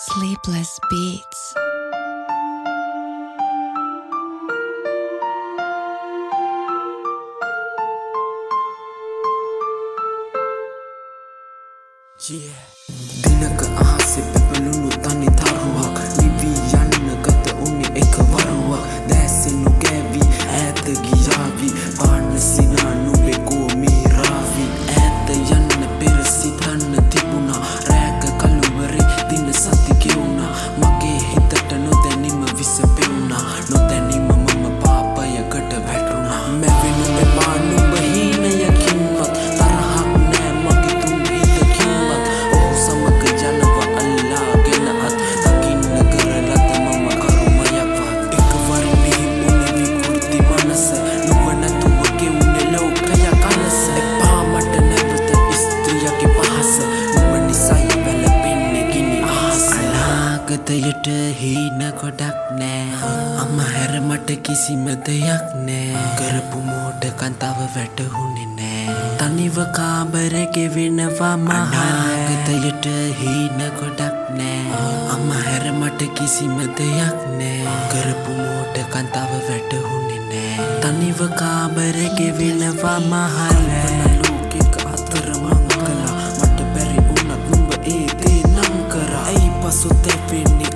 Sleepless Beats. दिनक आसे पेपलुनु तानी थारुවක් නිවී යන්න ගත උනේ එකවරුවක් දැසෙනු කැවි ඈත ගියාවි පාන සිනා නුඹේ කෝමී රාවි ඈත යන්න පෙර සිතන්න තිබුණා රැක කළුවරේ දින සති ගෙවුණා මගේ හිතට නොදැනීම විස පෙවුණා නොදැනීම මම පාපයකට වැටුණා මැවෙනු එපා නුඹ හීනයකින්වත් තරහක් නෑ මගේ තුන් හිතකින්වත් ඔහු සමග යනවා අල්ලාගෙන අත් දකින්න කරලත් මම කරුමයවත් එකවර නිහිමුණ විකෘති මනස නුඹ නැතුව ගෙවුනේ ලෝකය කලස එපා මට නැවත ස්ත්‍රියගේ පහස නුඹ නිසයි වැළපෙන්නේ ගිනි අහස අනාගතයට හීන ගොඩක් නෑ අම්ම හැර මට කිසිම දෙයක් නෑ කරපු මෝඩකම් තව වැටහුනේ නෑ තනිව කාමරේ ගෙවෙනවා අනාගතයට හීන ගොඩක් නෑ අම්ම හැර මට කිසිම දෙයක් නෑ කරපු මෝඩකම් තව වැටහුනේ නෑ තනිව කාමරේ ගෙවෙනවා මහල ලෝකෙක අතරමං කළා මට බැරි වුණත් නුඹ ඒ දේ නම් කරා ඇයි පසුතැවෙන්නේ